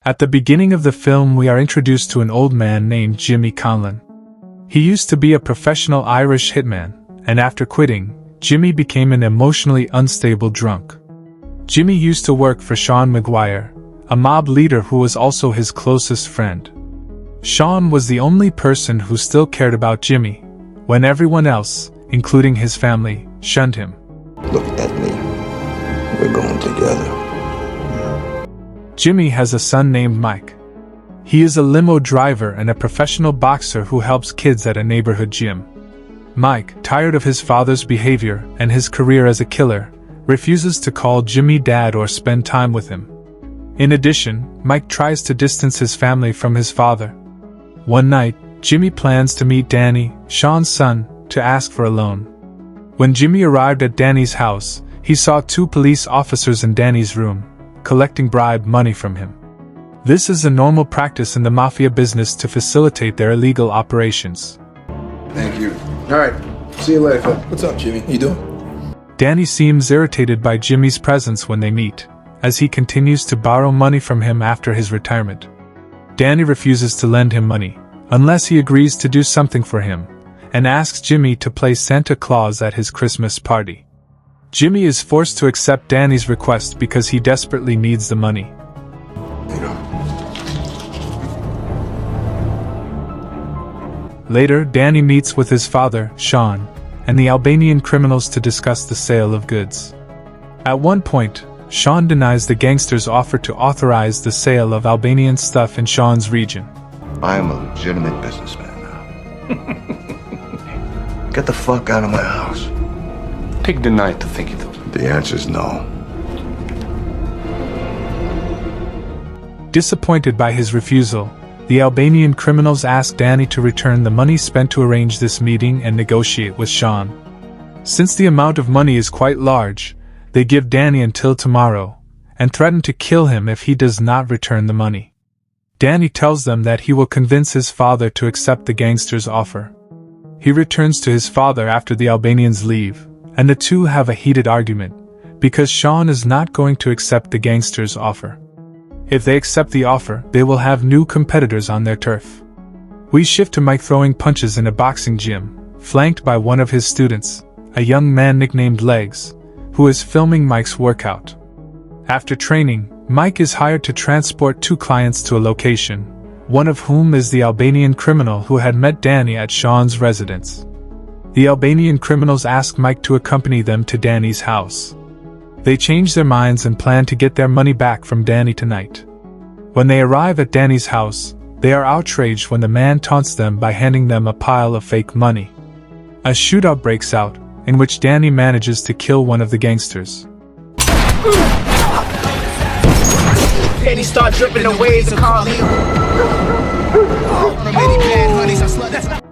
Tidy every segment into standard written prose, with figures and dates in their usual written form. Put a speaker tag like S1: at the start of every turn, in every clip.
S1: At the beginning of the film, we are introduced to an old man named Jimmy Conlon. He used to be a professional Irish hitman, and after quitting, Jimmy became an emotionally unstable drunk. Jimmy used to work for Sean McGuire, a mob leader who was also his closest friend. Sean was the only person who still cared about Jimmy, when everyone else, including his family, shunned him.
S2: Look at me. We're going together.
S1: Jimmy has a son named Mike. He is a limo driver and a professional boxer who helps kids at a neighborhood gym. Mike, tired of his father's behavior and his career as a killer, refuses to call Jimmy dad or spend time with him. In addition, Mike tries to distance his family from his father. One night, Jimmy plans to meet Danny, Sean's son, to ask for a loan. When Jimmy arrived at Danny's house, he saw 2 police officers in Danny's room, collecting bribe money from him. This is a normal practice in the Mafia business to facilitate their illegal operations.
S3: Thank you. Alright, see you later.
S2: What's up, Jimmy? You doing?
S1: Danny seems irritated by Jimmy's presence when they meet, as he continues to borrow money from him after his retirement. Danny refuses to lend him money, unless he agrees to do something for him, and asks Jimmy to play Santa Claus at his Christmas party. Jimmy is forced to accept Danny's request because he desperately needs the money. Later, Danny meets with his father, Sean, and the Albanian criminals to discuss the sale of goods. At one point, Sean denies the gangsters' offer to authorize the sale of Albanian stuff in Sean's region.
S2: I am a legitimate businessman now. Get the fuck out of my house.
S4: Take the night to think it over.
S2: The answer's no.
S1: Disappointed by his refusal, the Albanian criminals ask Danny to return the money spent to arrange this meeting and negotiate with Sean. Since the amount of money is quite large, they give Danny until tomorrow, and threaten to kill him if he does not return the money. Danny tells them that he will convince his father to accept the gangsters' offer. He returns to his father after the Albanians leave, and the two have a heated argument, because Sean is not going to accept the gangsters' offer. If they accept the offer, they will have new competitors on their turf. We shift to Mike throwing punches in a boxing gym, flanked by one of his students, a young man nicknamed Legs, who is filming Mike's workout. After training, Mike is hired to transport 2 clients to a location, one of whom is the Albanian criminal who had met Danny at Sean's residence. The Albanian criminals ask Mike to accompany them to Danny's house. They change their minds and plan to get their money back from Danny tonight. When they arrive at Danny's house, they are outraged when the man taunts them by handing them a pile of fake money. A shootout breaks out, in which Danny manages to kill one of the gangsters.
S5: Penny start dripping the waves of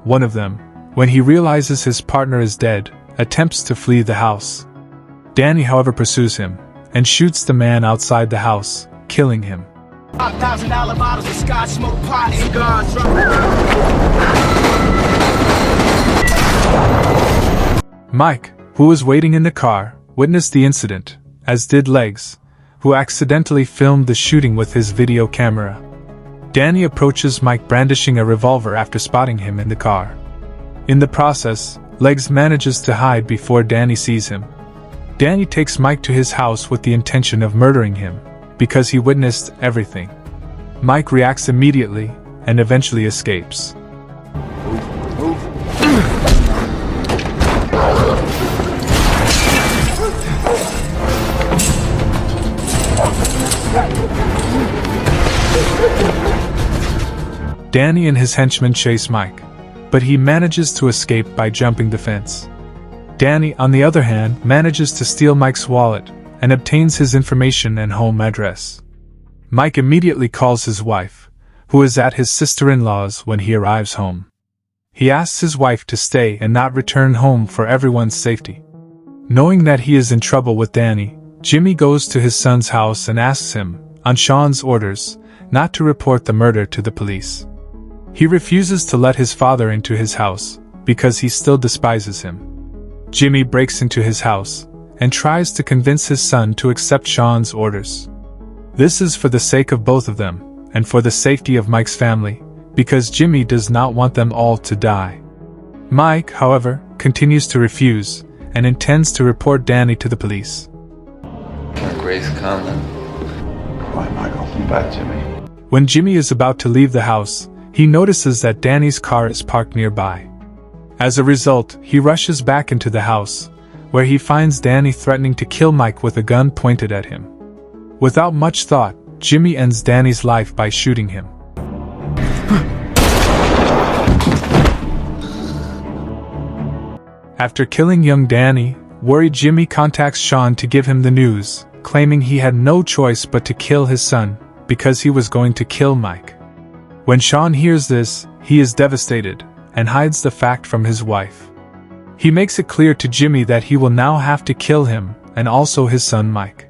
S1: One of them, when he realizes his partner is dead, attempts to flee the house. Danny, however, pursues him, and shoots the man outside the house, killing him.
S5: $5,000 bottles of scotch, smoke pot, cigars.
S1: Mike, who was waiting in the car, witnessed the incident, as did Legs, who accidentally filmed the shooting with his video camera. Danny approaches Mike brandishing a revolver after spotting him in the car. In the process, Legs manages to hide before Danny sees him. Danny takes Mike to his house with the intention of murdering him, because he witnessed everything. Mike reacts immediately, and eventually escapes. Danny and his henchmen chase Mike, but he manages to escape by jumping the fence. Danny, on the other hand, manages to steal Mike's wallet and obtains his information and home address. Mike immediately calls his wife, who is at his sister-in-law's when he arrives home. He asks his wife to stay and not return home for everyone's safety. Knowing that he is in trouble with Danny, Jimmy goes to his son's house and asks him, on Sean's orders, not to report the murder to the police. He refuses to let his father into his house, because he still despises him. Jimmy breaks into his house, and tries to convince his son to accept Sean's orders. This is for the sake of both of them, and for the safety of Mike's family, because Jimmy does not want them all to die. Mike, however, continues to refuse, and intends to report Danny to the police.
S6: Grace Conlon.
S2: Why, Michael?
S6: Come back, Jimmy.
S1: When Jimmy is about to leave the house, he notices that Danny's car is parked nearby. As a result, he rushes back into the house, where he finds Danny threatening to kill Mike with a gun pointed at him. Without much thought, Jimmy ends Danny's life by shooting him. After killing young Danny, worried Jimmy contacts Sean to give him the news, claiming he had no choice but to kill his son, because he was going to kill Mike. When Sean hears this, he is devastated, and hides the fact from his wife. He makes it clear to Jimmy that he will now have to kill him, and also his son Mike.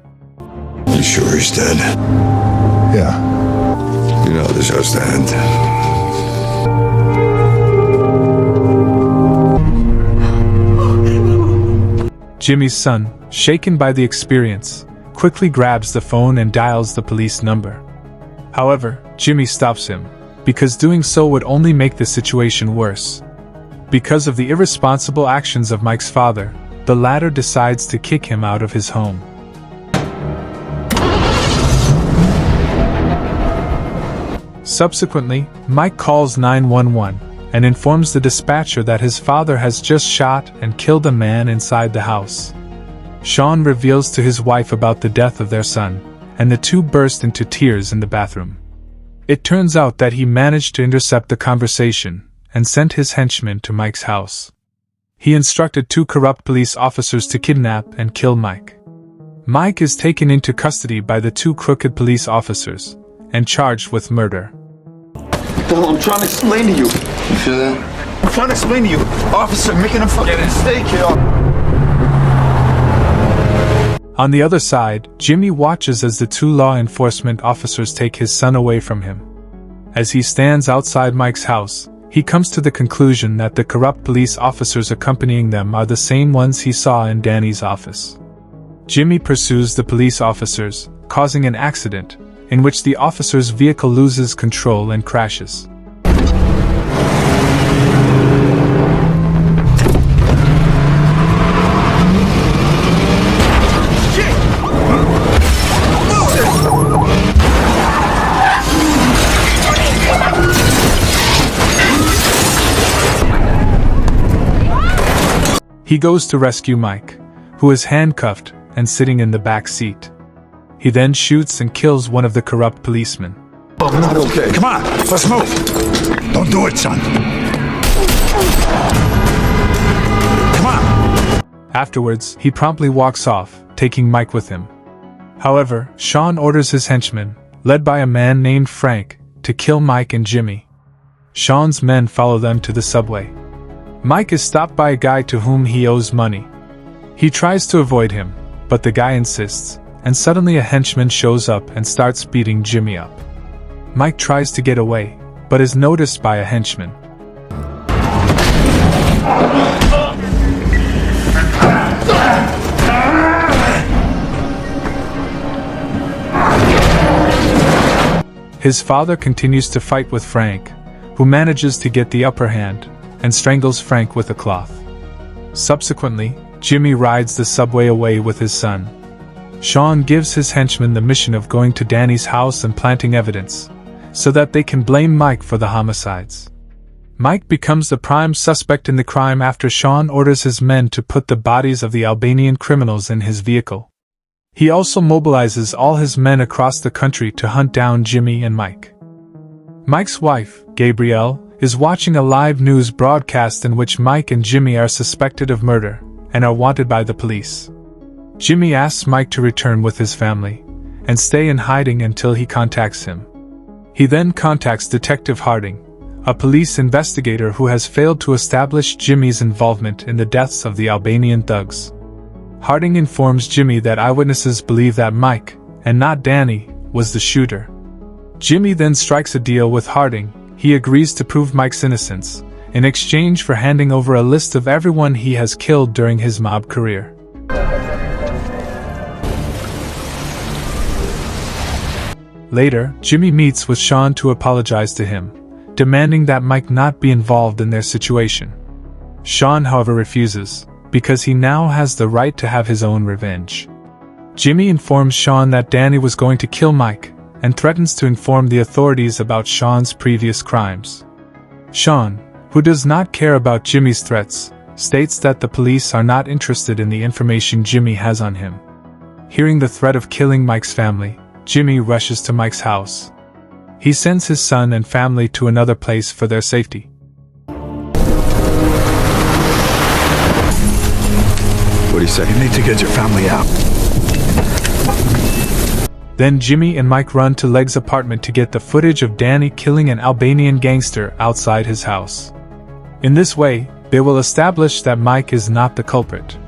S2: You sure he's dead?
S7: Yeah.
S2: You know the show's to end.
S1: Jimmy's son, shaken by the experience, quickly grabs the phone and dials the police number. However, Jimmy stops him, because doing so would only make the situation worse. Because of the irresponsible actions of Mike's father, the latter decides to kick him out of his home. Subsequently, Mike calls 911 and informs the dispatcher that his father has just shot and killed a man inside the house. Sean reveals to his wife about the death of their son, and the two burst into tears in the bathroom. It turns out that he managed to intercept the conversation and sent his henchmen to Mike's house. He instructed 2 corrupt police officers to kidnap and kill Mike. Mike is taken into custody by the 2 crooked police officers and charged with murder.
S3: I'm trying to explain to you.
S2: You feel that?
S3: I'm trying to explain to you. Officer, making a fucking mistake here.
S1: On the other side, Jimmy watches as the 2 law enforcement officers take his son away from him. As he stands outside Mike's house, he comes to the conclusion that the corrupt police officers accompanying them are the same ones he saw in Danny's office. Jimmy pursues the police officers, causing an accident, in which the officer's vehicle loses control and crashes. He goes to rescue Mike, who is handcuffed and sitting in the back seat. He then shoots and kills one of the corrupt policemen.
S3: I'm not okay.
S7: Come on, let's move. Don't do it, son. Come on.
S1: Afterwards, he promptly walks off, taking Mike with him. However, Sean orders his henchmen, led by a man named Frank, to kill Mike and Jimmy. Sean's men follow them to the subway. Mike is stopped by a guy to whom he owes money. He tries to avoid him, but the guy insists, and suddenly a henchman shows up and starts beating Jimmy up. Mike tries to get away, but is noticed by a henchman. His father continues to fight with Frank, who manages to get the upper hand, and strangles Frank with a cloth. Subsequently, Jimmy rides the subway away with his son. Sean gives his henchmen the mission of going to Danny's house and planting evidence, so that they can blame Mike for the homicides. Mike becomes the prime suspect in the crime after Sean orders his men to put the bodies of the Albanian criminals in his vehicle. He also mobilizes all his men across the country to hunt down Jimmy and Mike. Mike's wife, Gabrielle, is watching a live news broadcast in which Mike and Jimmy are suspected of murder and are wanted by the police. Jimmy asks Mike to return with his family and stay in hiding until he contacts him. He then contacts Detective Harding, a police investigator who has failed to establish Jimmy's involvement in the deaths of the Albanian thugs. Harding informs Jimmy that eyewitnesses believe that Mike, and not Danny, was the shooter. Jimmy then strikes a deal with Harding. He agrees to prove Mike's innocence, in exchange for handing over a list of everyone he has killed during his mob career. Later, Jimmy meets with Sean to apologize to him, demanding that Mike not be involved in their situation. Sean, however, refuses, because he now has the right to have his own revenge. Jimmy informs Sean that Danny was going to kill Mike, and threatens to inform the authorities about Sean's previous crimes. Sean, who does not care about Jimmy's threats, states that the police are not interested in the information Jimmy has on him. Hearing the threat of killing Mike's family, Jimmy rushes to Mike's house. He sends his son and family to another place for their safety.
S7: What do you say? You need to get your family out.
S1: Then Jimmy and Mike run to Leg's apartment to get the footage of Danny killing an Albanian gangster outside his house. In this way, they will establish that Mike is not the culprit.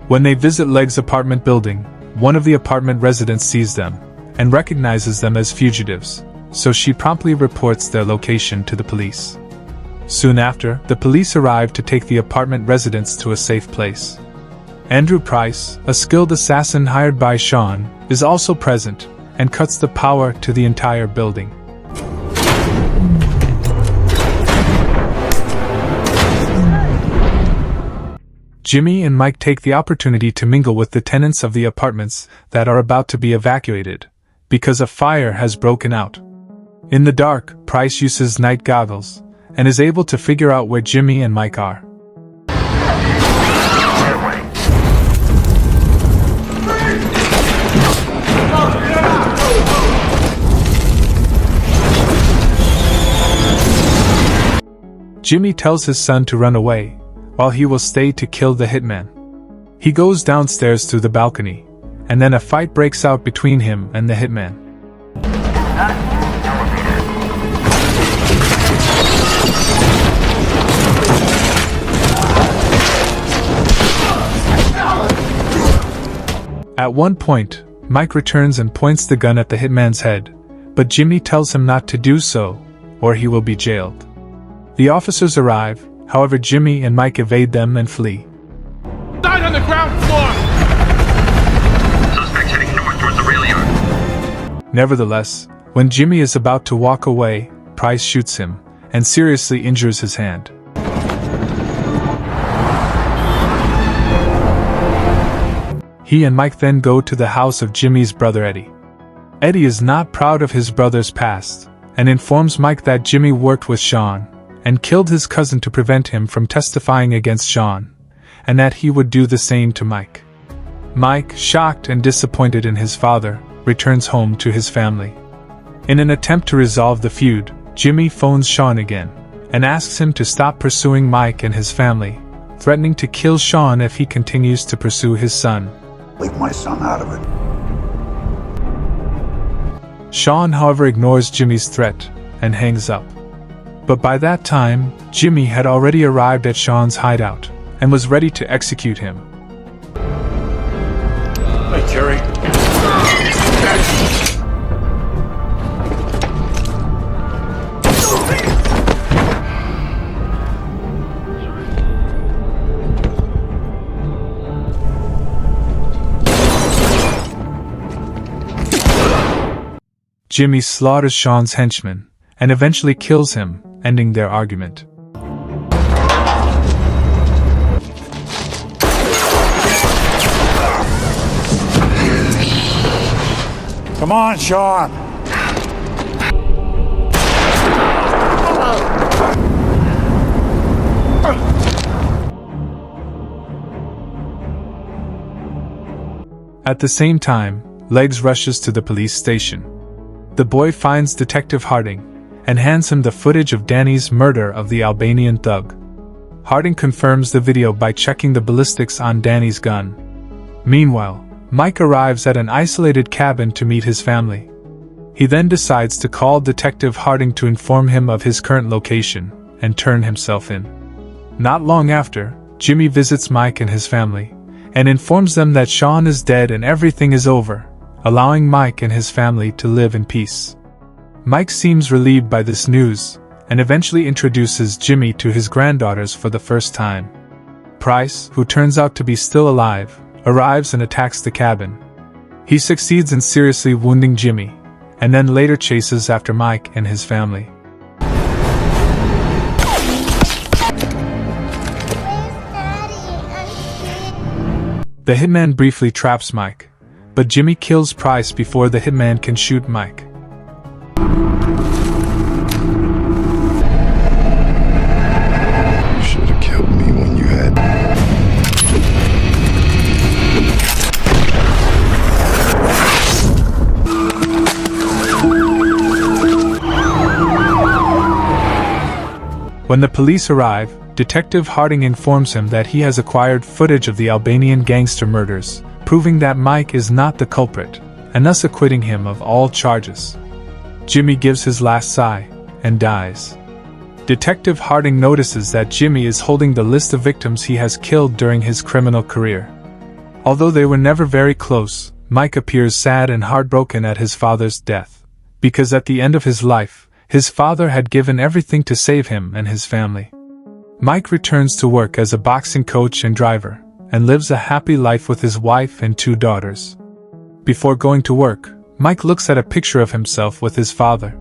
S1: When they visit Leg's apartment building, one of the apartment residents sees them and recognizes them as fugitives, so she promptly reports their location to the police. Soon after, the police arrive to take the apartment residents to a safe place. Andrew Price, a skilled assassin hired by Sean, is also present and cuts the power to the entire building. Jimmy and Mike take the opportunity to mingle with the tenants of the apartments that are about to be evacuated, because a fire has broken out. In the dark, Price uses night goggles and is able to figure out where Jimmy and Mike are. Jimmy tells his son to run away, while he will stay to kill the hitman. He goes downstairs through the balcony, and then a fight breaks out between him and the hitman. At one point, Mike returns and points the gun at the hitman's head, but Jimmy tells him not to do so, or he will be jailed. The officers arrive, however Jimmy and Mike evade them and flee.
S5: Died on the ground floor!
S8: Suspect heading north towards the rail yard.
S1: Nevertheless, when Jimmy is about to walk away, Price shoots him, and seriously injures his hand. He and Mike then go to the house of Jimmy's brother Eddie. Eddie is not proud of his brother's past, and informs Mike that Jimmy worked with Sean, and killed his cousin to prevent him from testifying against Sean, and that he would do the same to Mike. Mike, shocked and disappointed in his father, returns home to his family. In an attempt to resolve the feud, Jimmy phones Sean again, and asks him to stop pursuing Mike and his family, threatening to kill Sean if he continues to pursue his son.
S7: Leave my son out of it.
S1: Sean, however, ignores Jimmy's threat and hangs up. But by that time, Jimmy had already arrived at Sean's hideout and was ready to execute him.
S7: Hey, Terry.
S1: Jimmy slaughters Sean's henchman and eventually kills him, ending their argument.
S7: Come on, Sean.
S1: At the same time, Legs rushes to the police station. The boy finds Detective Harding and hands him the footage of Danny's murder of the Albanian thug. Harding confirms the video by checking the ballistics on Danny's gun. Meanwhile, Mike arrives at an isolated cabin to meet his family. He then decides to call Detective Harding to inform him of his current location and turn himself in. Not long after, Jimmy visits Mike and his family and informs them that Sean is dead and everything is over, allowing Mike and his family to live in peace. Mike seems relieved by this news, and eventually introduces Jimmy to his granddaughters for the first time. Price, who turns out to be still alive, arrives and attacks the cabin. He succeeds in seriously wounding Jimmy, and then later chases after Mike and his family. The hitman briefly traps Mike, but Jimmy kills Price before the hitman can shoot Mike.
S2: You should have killed me when you had me.
S1: When the police arrive, Detective Harding informs him that he has acquired footage of the Albanian gangster murders, proving that Mike is not the culprit, and thus acquitting him of all charges. Jimmy gives his last sigh, and dies. Detective Harding notices that Jimmy is holding the list of victims he has killed during his criminal career. Although they were never very close, Mike appears sad and heartbroken at his father's death, because at the end of his life, his father had given everything to save him and his family. Mike returns to work as a boxing coach and driver, and lives a happy life with his wife and 2 daughters. Before going to work, Mike looks at a picture of himself with his father,